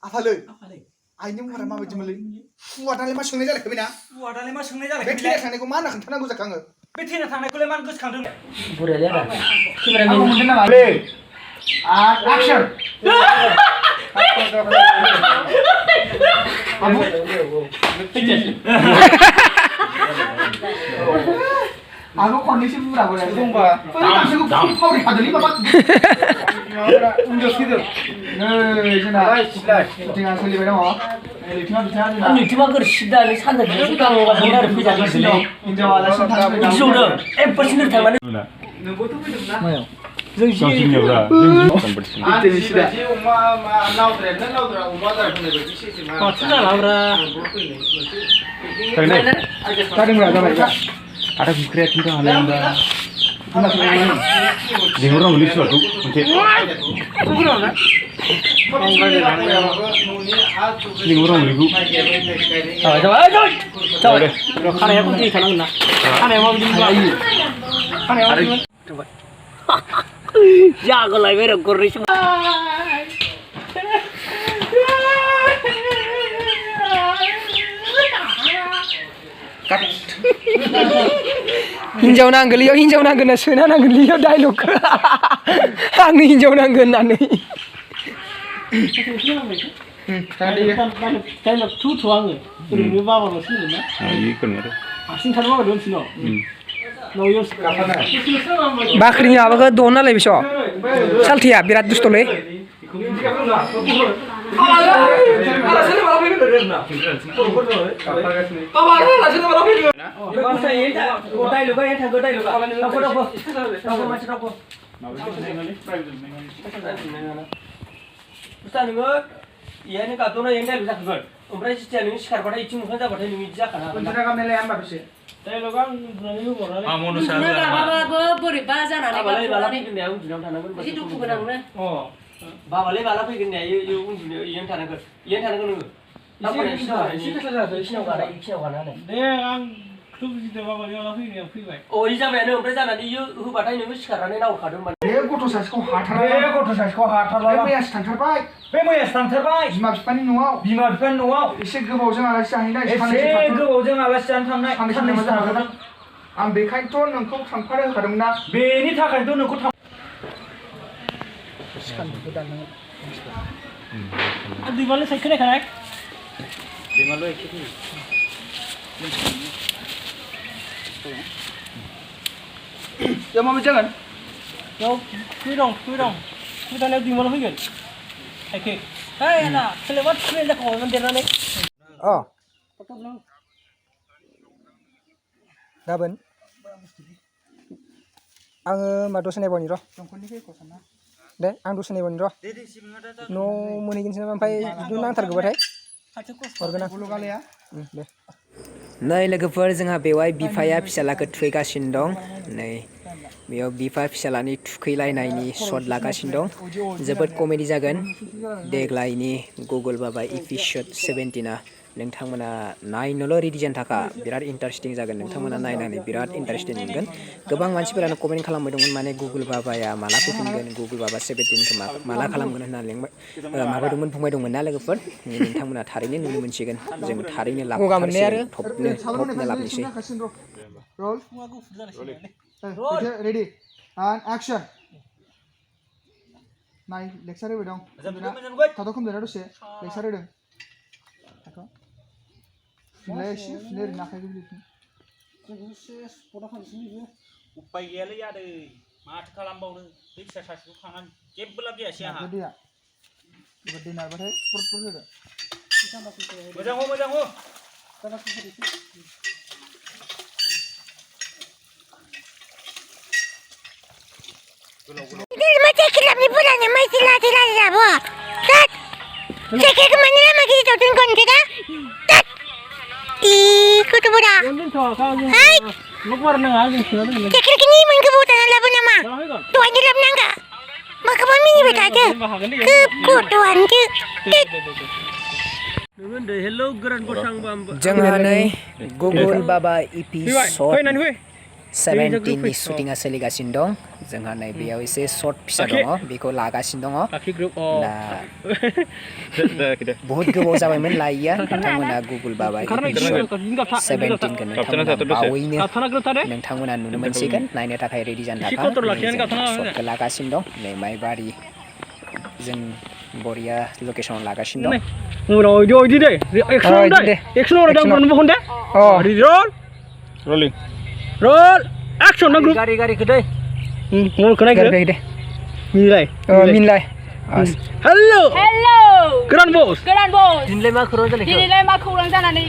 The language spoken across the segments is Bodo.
आफालै आइनि महरा माबायदि मोनलै फुवादालाय मा सोंनाय जालायखो बेना फुवादालाय मा सोंनाय जालायखो बे थैना थांनायखौ मा होनना खोन्थानांगौ जाखो आङो बे थैना थांनायखौलाय मानो गोसोखांदों बुरायालाय आदा आंखौ मोनदों नामा लै एक्सन आंखौ खननैसो बुरा बुरा दंबा दामखौ फावरि खादोंलै बाबा माबाफोरा उन्दुस गिदिर नै जोंना मिटिङा सोलिबाय दङ लैथोमा बिथाङा जोंना लैथोमा गोरसिदा नों सानजाखौसो गांगाबोन आरो फैजागासिनो दं हिनजाव आलासि थांबाय बिदि जौदों एफोरसिनो थांनानै नोंबोथ' फैदोंना मायाव जों जिनियावरा जों कम्पिटिसन जि अमा नावद्रायानो नावद्रा अमा आदार होनाय बायदि सेसे मा माथो जालाब्रा जादोंब्रा जाबाय आदा बुख्रिया खिन्थु हालायबा लिंहरनांगौ लिसुआखौ मोनसे लिंहरनांगौ बेखौ जाबाय खानाया गुदि थानांगोन ना खानाया माबायदि खानाया जागोलायबाय र' गरनैसो हिन्जाव नांगोनलै हिन्जाव नांगोन सोना नांगोनलै डाइलगखौ आंनो हिन्जाव नांगोन होननानै डाइलग थु आङो ओरैनो बाबाल'सो होनगोन ना हारसिं थानो माबायदि मोनसिनो बाख्रिनि माबाखौ दहन नालाय बेस' सालथिया बिराद दुस्थ'लै नोङो इहायनो गाबद'ना इहायनो डाइलग जाखागोन ओमफ्राय जेथिया नों सिखारबाथाय इथिं मोखां जाबाथाय नों इदि जाखाना डाइलगआ आं बुंनानै होबावनानै बोरैबा जानानै एसे दुखु गोनांनो बाबालाय माला फैगोन ने उन्दुनायाव इयावनो थानांगोन नोङो दे आं गिदिर बाबानि माला फैनायाव फैबाय अ इ जाबायानो ओमफ्राय जानानै इयो होबाथाय नोङो सिखारनानै नाहरखादों माने बे गथ' सासेखौ हाथारला मैयासो थांथारबाय बिमा बिफानि न'आव एसे गोबावजों आलासि जाहैनाय साननैसो थागोन आं बेखायनोथ' नोंखौ थांफानो होखादोंमोन ना बेनि थाखायनोथ' नोंखौ दैमालु साइड खोनायाखै दैमालु एखे या माबायदि जागोन बेयाव थुखै दं थुखैनायाव दैमालु फैगोन एखे है आदा सोलाबा थुखैनाय जाखांबायमोन देरनानै गाबोन आङो होमबा दसे नायबावनि र' दे आं दसे नायबावनि र' न' मोनहैगोनसै नामा ओमफ्राय जुदि नांथारगौबाथाय हरगोन आं दे नै लोगोफोर जोंहा बेवहाय बिफाया फिसालाखौ थुखैगासिनो दं नै बेयाव बिफा फिसालानि थुखैलायनायनि शट लागासिनो दं जोबोद कमेडि जागोन देग्लायनि गुगल बाबा एपिसड 17 नोंथांमोना नायनोल' रेडि जानो थाखा बिराद इन्टारेस्टिं जागोन नोंथांमोना नायनानै बिराद इन्टारेस्टिं मोनगोन गोबां मानसिफोरानो कमेन्ट खालामबाय दंमोन माने गुगल बाबाया माला फैफिनगोन गुगल बाबा 17खौ माला खालामगोन होननानै माबादोंमोन बुंबाय दंमोन ना लोगोफोर नोंथांमोना थारैनो नुनो मोनसिगोन जों थारैनो लाबोथारसिगोन थबनो लाबोनोसै रेडि एन्ड एक्शन नाय लेक्सार होबाय दं थाथ' खोमदेरा दसे लेक्सार होदों उपाय गैयालै आदै माथो खालामबावनो बे फिसा सासेखौ खांनानै जेबो लाब जायासै आंहा दै नारबाथाय पुर होदो मोजां जोंहा नै गुगल बाबा एपिसड 17नि शुटिंआ सोलिगासिनो दं जोंहा नैबेयाव एसे शर्ट फिसा दङ बेखौ लागासिनो दङ दा बहुत गोबाव जाबायमोन लायैया नोंथांमोना गुगोल बाबाय 17 खौ नोंथांमोना बावैनो नोंथांमोना नुनो मोनसिगोन नायनो थाखाय रेडि जाना था शर्टखौ लागासिनो दं नै माइबारि जों बरिया लोकेसनाव लागासिनो दं Rolling. Roll action na group. Gari kedai. Ngol kenai ke? दे Milai. मिनलाय Hello. Hello. Grand boss. Grand boss. Dinlai ma khurang jale. Dinilai मा खौरां जानानै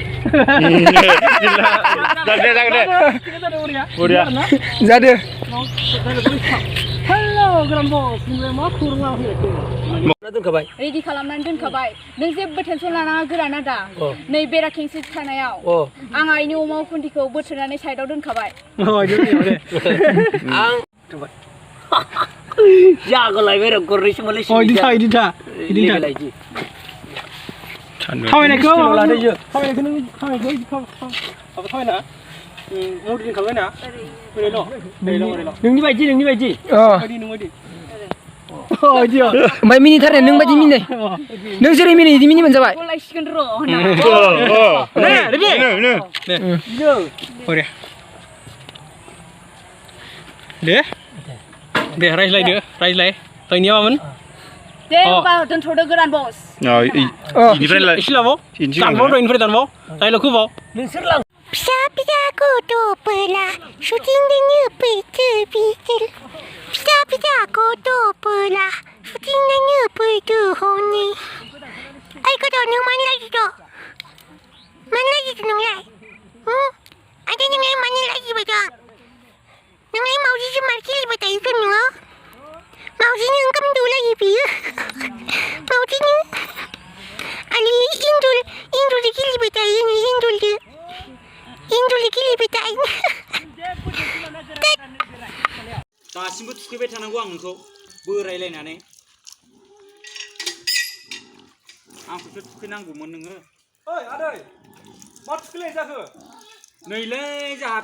जादो Hello grand boss. Dinlai ma khurang Doनखाबाय. रेडि खालामनानै दोनखाबाय नों जेबो टेनसन लानाङा गोराना दा नै बेरा खेंसि थानायाव आं आइनि अमा खुन्थिखौ बोथ्रोदनानै साइडआव दोनखाबाय आं जागो लायबाय र गरनैसो मोनलै इदिथा थाबायनायखौ लादो जो थाबायनायखौ नों थाबायना मडिलिं खालामबायना ओरै दं नोंनि बायदि बायदि ओमफ्राय मिनिथारनाय नों बायदि मिनि नों जेरै मिनि इदि मिनिबानो जाबाय गलायसिगोन र' दे रायज्लायदो रायनिया मामोन दे होमबा दोनथ'दो गोरान बस इनिफ्राय एसे लाबाव दानबाव डाइलगखौ बाव नोंसोर लां फिसा फिसा गथ'फोरा शुटिंजोंनो फैथो बिसोर फिसा फिसा गथ'फोरा शुटिंजोंनो फैथो हनै ओइ गथ' नों मानो लाजिद' नोंलाय आरो नोंलाय मानो लाजिबाय दं नोंलाय मावजिजों मार गेलेबाय थायो न'आव मावजिनो ओंखाम दौलायो बियो मावजिनो आरो इन्जरजों गेलेबाय थायो नै इन्जरजों गेलेबाय थायो दासिमबो थुखैबाय थानांगौ आं नोंखौ बोरायलायनानै आंखौसो थुखैनांगौमोन नोङो ओइ आदै मा थुखैलाय जाखो नैलै जाहा